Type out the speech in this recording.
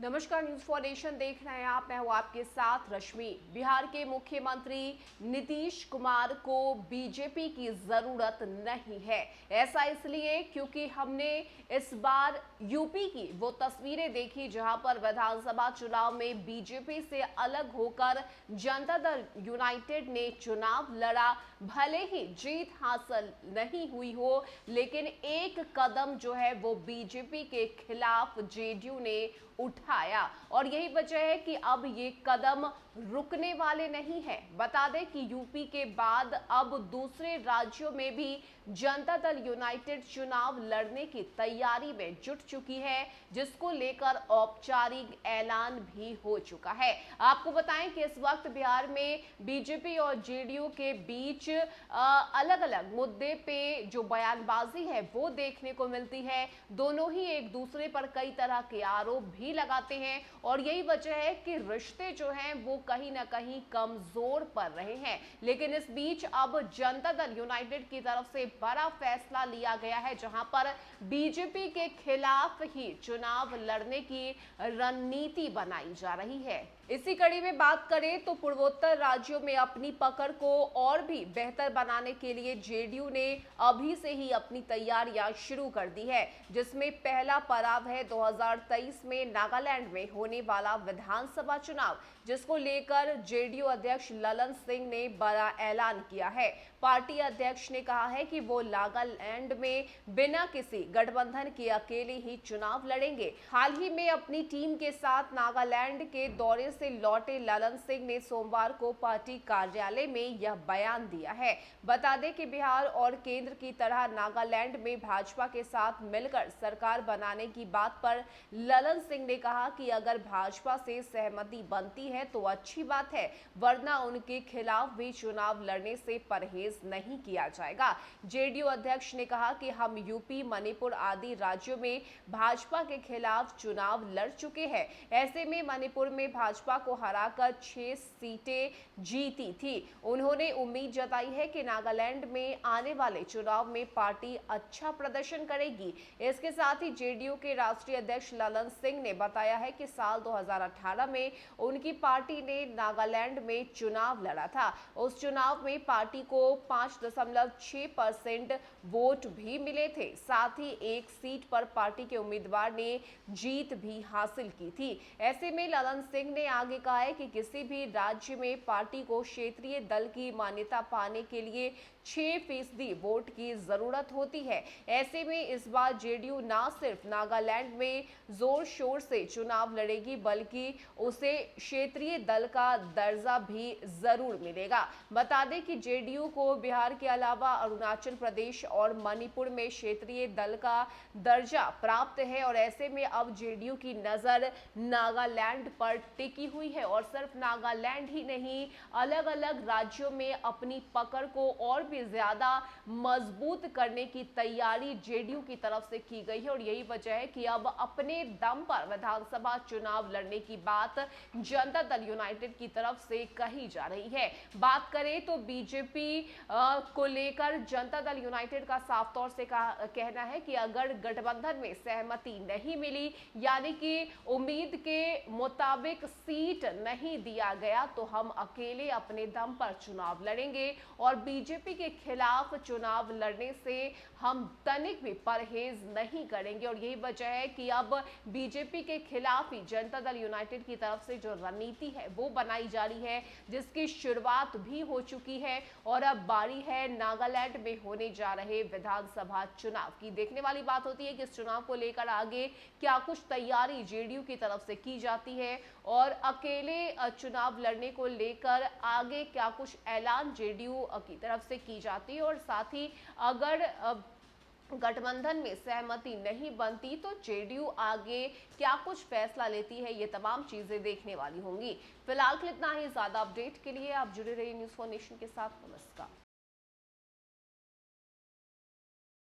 नमस्कार, news for nation देख रहे हैं आप। मैं हूं आपके साथ रश्मि। बिहार के मुख्यमंत्री नीतीश कुमार को बीजेपी की जरूरत नहीं है। ऐसा इसलिए क्योंकि हमने इस बार यूपी की वो तस्वीरें देखी जहां पर विधानसभा चुनाव में बीजेपी से अलग होकर जनता दल यूनाइटेड ने चुनाव लड़ा। भले ही जीत हासिल नहीं हुई हो, लेकिन एक कदम जो है वो बीजेपी के खिलाफ जेडीयू ने उठाया और यही वजह है कि अब ये कदम रुकने वाले नहीं है। बता दें कि यूपी के बाद अब दूसरे राज्यों में भी जनता दल यूनाइटेड चुनाव लड़ने की तैयारी में जुट चुकी है, जिसको लेकर औपचारिक ऐलान भी हो चुका है। आपको बताएं कि इस वक्त बिहार में बीजेपी और जेडीयू के बीच अलग अलग मुद्दे पे जो बयानबाजी है वो देखने को मिलती है। दोनों ही एक दूसरे पर कई तरह के आरोप भी लगाते हैं और यही वजह है कि रिश्ते जो हैं वो कहीं ना कहीं कमजोर पड़ रहे हैं। लेकिन इस बीच अब जनता दल यूनाइटेड की तरफ से बड़ा फैसला लिया गया है, जहां पर बीजेपी के खिलाफ ही चुनाव लड़ने की रणनीति बनाई जा रही है। इसी कड़ी में बात करें तो पूर्वोत्तर राज्यों में अपनी पकड़ को और भी बेहतर बनाने के लिए जेडीयू ने अभी से ही अपनी तैयारियां शुरू कर दी है, जिसमें पहला पड़ाव है 2023 में नागालैंड में होने वाला विधानसभा चुनाव, जिसको लेकर जेडीयू अध्यक्ष ललन सिंह ने बड़ा ऐलान किया है। पार्टी अध्यक्ष ने कहा है कि वो नागालैंड में बिना किसी गठबंधन के अकेले ही चुनाव लड़ेंगे। हाल ही में अपनी टीम के साथ नागालैंड के दौरे से लौटे ललन सिंह ने सोमवार को पार्टी कार्यालय में यह बयान दिया है। बता दें कि बिहार और केंद्र की तरह नागालैंड में भाजपा के साथ मिलकर सरकार बनाने की बात पर ललन सिंह ने कहा कि अगर भाजपा से सहमति बनती है तो अच्छी बात है, वरना उनके खिलाफ भी चुनाव लड़ने से परहेज नहीं किया जाएगा। जेडीयू अध्यक्ष ने कहा कि हम यूपी, मणिपुर आदि राज्यों में भाजपा के खिलाफ चुनाव लड़ चुके हैं। ऐसे में मणिपुर में भाजपा को हराकर 6 सीटें जीती थी। उन्होंने उम्मीद जताई है कि नागालैंड में आने वाले चुनाव में पार्टी अच्छा प्रदर्शन करेगी। इसके साथ ही जेडीयू के राष्ट्रीय अध्यक्ष ललन सिंह ने बताया है कि साल 2018 में उनकी पार्टी ने नागालैंड में चुनाव लड़ा था। उस चुनाव में पार्टी को 5.6% वोट भी मिले थे। साथ ही एक सीट पर पार्टी के उम्मीदवार ने जीत भी हासिल की थी। ऐसे में ललन सिंह ने आगे कहा है कि किसी भी राज्य में पार्टी को क्षेत्रीय दल की मान्यता पाने के लिए 6% वोट की जरूरत होती है। ऐसे में इस बार जेडीयू न सिर्फ नागालैंड में जोर शोर से चुनाव लड़ेगी, बल्कि उसे क्षेत्रीय दल का दर्जा भी जरूर मिलेगा। बता दें कि जेडीयू को बिहार के अलावा अरुणाचल प्रदेश और मणिपुर में क्षेत्रीय दल का दर्जा प्राप्त है और ऐसे में अब जेडीयू की नजर नागालैंड पर टिकी हुई है और सिर्फ नागालैंड ही नहीं, अलग अलग राज्यों में अपनी पकड़ को और भी ज्यादा मजबूत करने की तैयारी जेडीयू की तरफ से की गई है और यही वजह है कि अब अपने दम पर विधानसभा चुनाव लड़ने की बात जनता दल यूनाइटेड की तरफ से कही जा रही है। बात करें तो बीजेपी को लेकर जनता दल यूनाइटेड का साफ तौर से कहना है कि अगर गठबंधन में सहमति नहीं मिली, यानी कि उम्मीद के मुताबिक सीट नहीं दिया गया, तो हम अकेले अपने दम पर चुनाव लड़ेंगे और बीजेपी के खिलाफ चुनाव लड़ने से हम तनिक भी परहेज नहीं करेंगे। और यही वजह है कि अब बीजेपी के खिलाफ ही जनता दल यूनाइटेड की तरफ से जो रणनीति है वो बनाई जा रही है, जिसकी शुरुआत भी हो चुकी है और अब बारी है नागालैंड में होने जा रहे विधानसभा चुनाव की। देखने वाली बात होती है कि इस चुनाव को लेकर आगे क्या कुछ तैयारी जेडीयू की तरफ से की जाती है और अकेले चुनाव लड़ने को लेकर आगे क्या कुछ ऐलान जेडीयू की तरफ से की जाती है और साथ ही अगर गठबंधन में सहमति नहीं बनती तो जेडीयू आगे क्या कुछ फैसला लेती है, ये तमाम चीजें देखने वाली होंगी। फिलहाल के लिए इतना ही। ज्यादा अपडेट के लिए आप जुड़े रहिए न्यूज फॉर नेशन के साथ। नमस्कार।